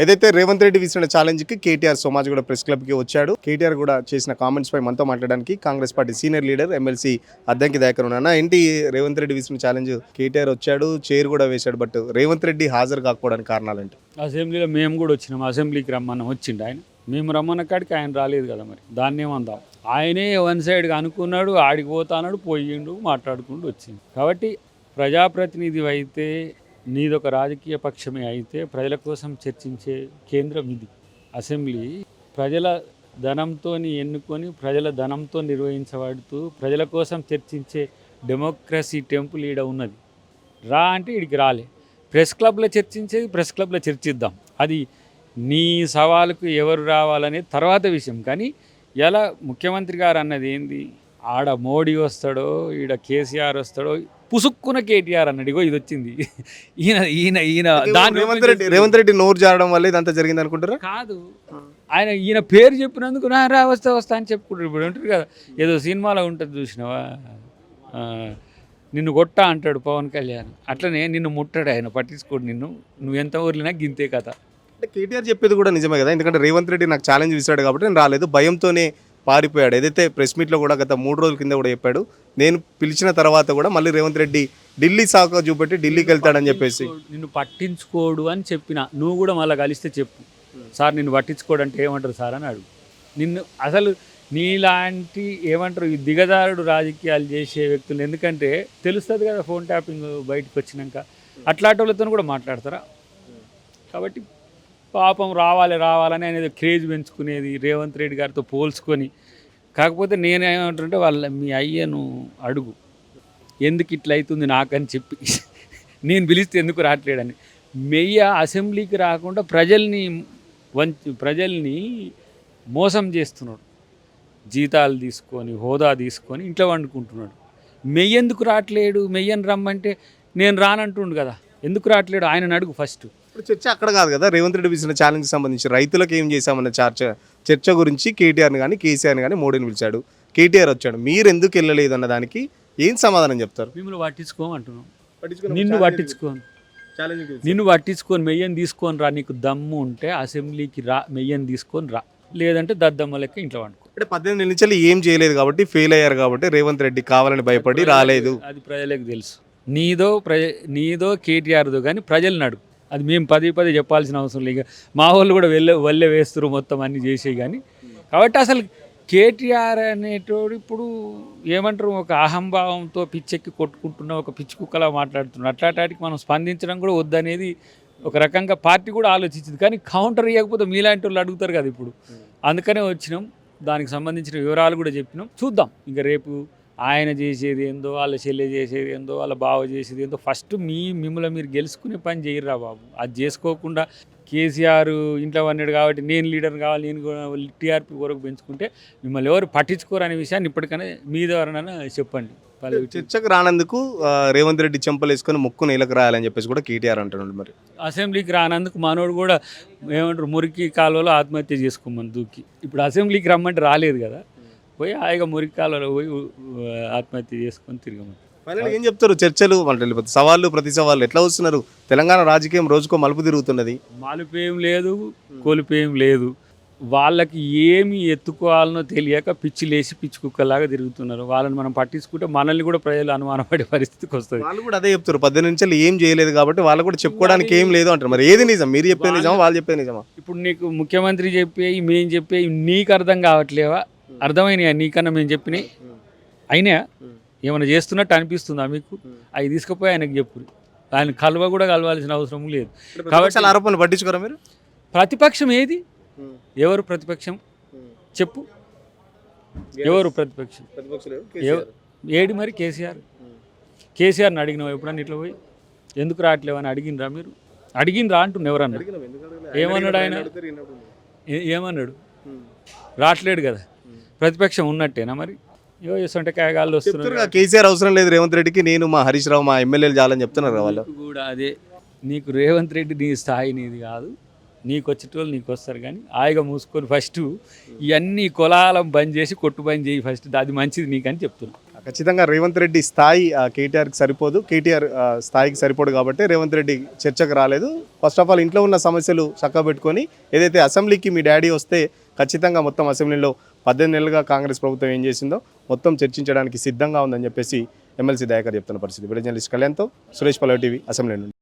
ఏదైతే రేవంత్ రెడ్డి విసిన ఛాలెంజ్కి కేటీఆర్ సోమాజిగూడ ప్రెస్ క్లబ్కి వచ్చాడు. కేటీఆర్ కూడా చేసిన కామెంట్స్ పై మనతో మాట్లాడడానికి Congress party senior leader MLC Addanki Dayakar ఉన్నా. ఏంటి రేవంత్ రెడ్డి విసిన ఛాలెంజ్? కేటీఆర్ వచ్చాడు, చైర్ కూడా వేశాడు, బట్ రేవంత్ రెడ్డి హాజరు కాకపోవడానికి కారణాలు ఏంటి? అసెంబ్లీలో మేము కూడా వచ్చినాం, అసెంబ్లీకి రమ్మని వచ్చిండు ఆయన. మేము రమ్మన్న కాడికి ఆయన రాలేదు కదా, మరి దాన్ని ఏమందాం. ఆయనే వన్ సైడ్గా అనుకున్నాడు, ఆడికి పోతాన్నాడు, పోయిండు, మాట్లాడుకుంటూ వచ్చింది. కాబట్టి ప్రజాప్రతినిధి అయితే, నీదొక రాజకీయ పక్షమే అయితే ప్రజల కోసం చర్చించే కేంద్రం ఇది అసెంబ్లీ. ప్రజల ధనంతో ఎన్నుకొని ప్రజల ధనంతో నిర్వహించబడుతూ ప్రజల కోసం చర్చించే డెమోక్రసీ టెంపుల్ ఈడ ఉన్నది. రా అంటే ఈడికి రాలే. ప్రెస్ క్లబ్లో చర్చించేది ప్రెస్ క్లబ్లో చర్చిద్దాం. అది నీ సవాలుకు ఎవరు రావాలనే తర్వాత విషయం. కానీ ఎలా ముఖ్యమంత్రి గారు అన్నది ఏంది, ఆడ మోడీ వస్తాడో ఈడ కేసీఆర్ వస్తాడో, పుసుక్కున కేటీఆర్ అన్నాడు. ఇగో ఇది వచ్చింది. ఈయన ఈయన ఈయన దాన్ని రేవంత్ రెడ్డి నోరు జారడం వల్ల ఇదంతా జరిగింది అనుకుంటారా? కాదు, ఈయన పేరు చెప్పినందుకు రా వస్తా అని చెప్పుకుంటారు. ఇప్పుడు ఉంటుంది కదా, ఏదో సినిమాలో ఉంటుంది చూసినావా, నిన్ను కొట్టా అంటాడు పవన్ కళ్యాణ్, అట్లనే నిన్ను ముట్టాడు ఆయన, పట్టించుకోడు నిన్ను, నువ్వు ఎంత ఊర్లినా గింతే కథ. అంటే కేటీఆర్ చెప్పేది కూడా నిజమే కదా, ఎందుకంటే రేవంత్ రెడ్డి నాకు ఛాలెంజ్ ఇస్తాడు కాబట్టి నేను రాలేదు, భయంతోనే పారిపోయాడు. ఏదైతే ప్రెస్ మీట్లో కూడా గత 3 రోజుల కింద కూడా చెప్పాడు, నేను పిలిచిన తర్వాత కూడా మళ్ళీ రేవంత్ రెడ్డి ఢిల్లీ సాక చూపెట్టి ఢిల్లీకి వెళ్తాడని చెప్పేసి. నిన్ను పట్టించుకోడు అని చెప్పిన, నువ్వు కూడా మళ్ళీ కలిస్తే చెప్పు, సార్ నిన్ను పట్టించుకోడు అంటే ఏమంటారు సార్ అని అడుగు. నిన్ను అసలు నీలాంటి ఏమంటారు ఈ దిగజారుడు రాజకీయాలు చేసే వ్యక్తులు, ఎందుకంటే తెలుస్తుంది కదా ఫోన్ ట్యాపింగ్ బయటకు వచ్చినాక, అట్లాంటి వాళ్ళతో కూడా మాట్లాడతారా? కాబట్టి పాపం రావాలని అనేది క్రేజ్ పెంచుకునేది రేవంత్ రెడ్డి గారితో పోల్చుకొని. కాకపోతే నేనేమంటుంటే మీ అయ్యను అడుగు, ఎందుకు ఇట్లా అవుతుంది నాకని చెప్పి, నేను పిలిస్తే ఎందుకు రావట్లేడని. అసెంబ్లీకి రాకుండా ప్రజల్ని మోసం చేస్తున్నాడు. జీతాలు తీసుకొని హోదా తీసుకొని ఇంట్లో వండుకుంటున్నాడు. ఎందుకు రావట్లేడు? మెయ్యని రమ్మంటే నేను రానంటుండు కదా, ఎందుకు రావట్లేడు ఆయన అడుగు ఫస్ట్. ఇప్పుడు చర్చ అక్కడ కాదు కదా, రేవంత్ రెడ్డి విసిన ఛాలెంజ్ సంబంధించి రైతులకు ఏం చేశామన్న చర్చ గురించి కేటీఆర్ని కానీ కేసీఆర్ని కానీ మోడీని పిలిచాడు, కేటీఆర్ వచ్చాడు, మీరు ఎందుకు వెళ్ళలేదు అన్న దానికి ఏం సమాధానం చెప్తారు? మిమ్మల్ని పట్టించుకోమంటున్నాం, నిన్ను పట్టించుకొని మెయ్యని తీసుకొని రా, నీకు దమ్ము ఉంటే అసెంబ్లీకి రా, మెయ్యని తీసుకొని రా, లేదంటే దద్దమ్మ లెక్క ఇంట్లో వండుకో. అంటే 18 నుంచి ఏం చేయలేదు కాబట్టి, ఫెయిల్ అయ్యారు కాబట్టి రేవంత్ రెడ్డి కావాలని భయపడి రాలేదు. అది ప్రజలకు తెలుసు. నీదో కేటీఆర్దో కానీ ప్రజలను అడుగు. అది మేము పదే చెప్పాల్సిన అవసరం లేదు. మా వాళ్ళు కూడా వల్లే వేస్తారు మొత్తం అన్నీ చేసే. కానీ కాబట్టి అసలు కేటీఆర్ అనేటోడు ఇప్పుడు ఏమంటారు, ఒక అహంభావంతో పిచ్చెక్కి కొట్టుకుంటున్న ఒక పిచ్చి కుక్కలా మాట్లాడుతున్నాడు. అట్లాంటికి మనం స్పందించడం కూడా వద్దనేది ఒక రకంగా పార్టీ కూడా ఆలోచించింది. కానీ కౌంటర్ ఇవ్వకపోతే మీలాంటి వాళ్ళు అడుగుతారు కదా ఇప్పుడు, అందుకనే వచ్చినాం. దానికి సంబంధించిన వివరాలు కూడా చెప్పినాం. చూద్దాం ఇంకా రేపు ఆయన చేసేది ఏందో, వాళ్ళ చెల్లె చేసేది ఏందో, వాళ్ళ బావ చేసేది ఏందో. ఫస్ట్ మిమ్మల్ని మీరు గెలుచుకునే పని చేయరా బాబు. అది చేసుకోకుండా కేసీఆర్ ఇంట్లో అన్నాడు కాబట్టి నేను లీడర్ కావాలి, నేను కూడా టీఆర్పీ వరకు పెంచుకుంటే మిమ్మల్ని ఎవరు పట్టించుకోరు అనే విషయాన్ని ఇప్పటికైనా మీ ద్వారా చెప్పండి. చర్చకు రానందుకు రేవంత్ రెడ్డి చెంపలు వేసుకొని ముక్కు నేలకు రాయాలని చెప్పేసి కూడా కేటీఆర్ అంటున్నాడు. మరి అసెంబ్లీకి రానందుకు మనోడు కూడా ఏమంటారు, మురికి కాలువలో ఆత్మహత్య చేసుకోమని దూకి. ఇప్పుడు అసెంబ్లీకి రమ్మంటే రాలేదు కదా, పోయి హాయిగా మురికి కాలువలో పోయి ఆత్మహత్య చేసుకొని తిరగమని. ఫైనల్ ఏం చెప్తారు? చర్చలు సవాళ్ళు ప్రతి సవాళ్ళు ఎట్లా వస్తున్నారు? తెలంగాణ రాజకీయం రోజుకో మలుపు తిరుగుతున్నది. మలుపేం లేదు, కొలుపేం లేదు. వాళ్ళకి ఏమి ఎత్తుకోవాలనో తెలియక పిచ్చి కుక్కలాగా తిరుగుతున్నారు. వాళ్ళని మనం పట్టించుకుంటే మనల్ని కూడా ప్రజలు అనుమానపడే పరిస్థితికి వస్తుంది. వాళ్ళు కూడా అదే చెప్తారు, 18 నుంచి ఏం చేయలేదు కాబట్టి వాళ్ళు కూడా చెప్పుకోవడానికి ఏం లేదు అంటారు. మరి ఏది నిజం? మీరు చెప్పేది నిజమా, వాళ్ళు చెప్పేది నిజమా? ఇప్పుడు నీకు ముఖ్యమంత్రి చెప్పేవి, మేము చెప్పేవి నీకు అర్థం కావట్లేవా? అర్థమైనాయా నీకన్నా మేము చెప్పినాయి? అయినా ఏమైనా చేస్తున్నట్టు అనిపిస్తుందా మీకు? అవి తీసుకుపోయి ఆయనకు చెప్పు. ఆయన కలవాల్సిన అవసరం లేదు. కాబట్టి ఆరోపణలు పట్టించుకోరా మీరు? ప్రతిపక్షం ఏది? ఎవరు ప్రతిపక్షం చెప్పు? ఎవరు ప్రతిపక్షం? ఏడి మరి కేసీఆర్ని అడిగినావు ఎప్పుడన్నా ఇట్లా పోయి ఎందుకు రావట్లేవని అడిగినరా మీరు? అడిగినరా అంటున్నా ఎవరన్నా? ఏమన్నాడు ఆయన? ఏమన్నాడు? రావట్లేడు కదా, ప్రతిపక్షం ఉన్నట్టేనా? మరి ఏవో చేస్తుంటే కాగాళ్ళు వస్తున్నారు. కేసీఆర్ అవసరం లేదు రేవంత్ రెడ్డికి, నేను మా హరీష్ రావు మా ఎమ్మెల్యేలు చాలని చెప్తున్నారు వాళ్ళు కూడా. అదే నీకు రేవంత్ రెడ్డి నీ స్థాయి నీది కాదు, నీకు వచ్చేటోళ్ళు నీకు వస్తారు. కానీ హాయిగా మూసుకొని ఫస్ట్ ఇవన్నీ కులాలం బంద్ చేసి కొట్టు బంద్ చేయి ఫస్ట్, అది మంచిది నీకని చెప్తున్నాను. ఖచ్చితంగా రేవంత్ రెడ్డి స్థాయి కేటీఆర్కి సరిపోదు, కేటీఆర్ స్థాయికి సరిపోదు కాబట్టి రేవంత్ రెడ్డి చర్చకు రాలేదు. ఫస్ట్ ఆఫ్ ఆల్ ఇంట్లో ఉన్న సమస్యలు చక్కబెట్టుకొని ఏదైతే అసెంబ్లీకి మీ డాడీ వస్తే ఖచ్చితంగా మొత్తం అసెంబ్లీలో 18 నెలలుగా కాంగ్రెస్ ప్రభుత్వం ఏం చేసిందో మొత్తం చర్చించడానికి సిద్ధంగా ఉందని చెప్పేసి ఎమ్మెల్సీ దయాకర్ చెప్తున్న పరిస్థితి. వీడియో జర్నలిస్ట్ కళ్యాణ్తో సురేష్ పల్లవి టీవీ అసెంబ్లీ నుండి.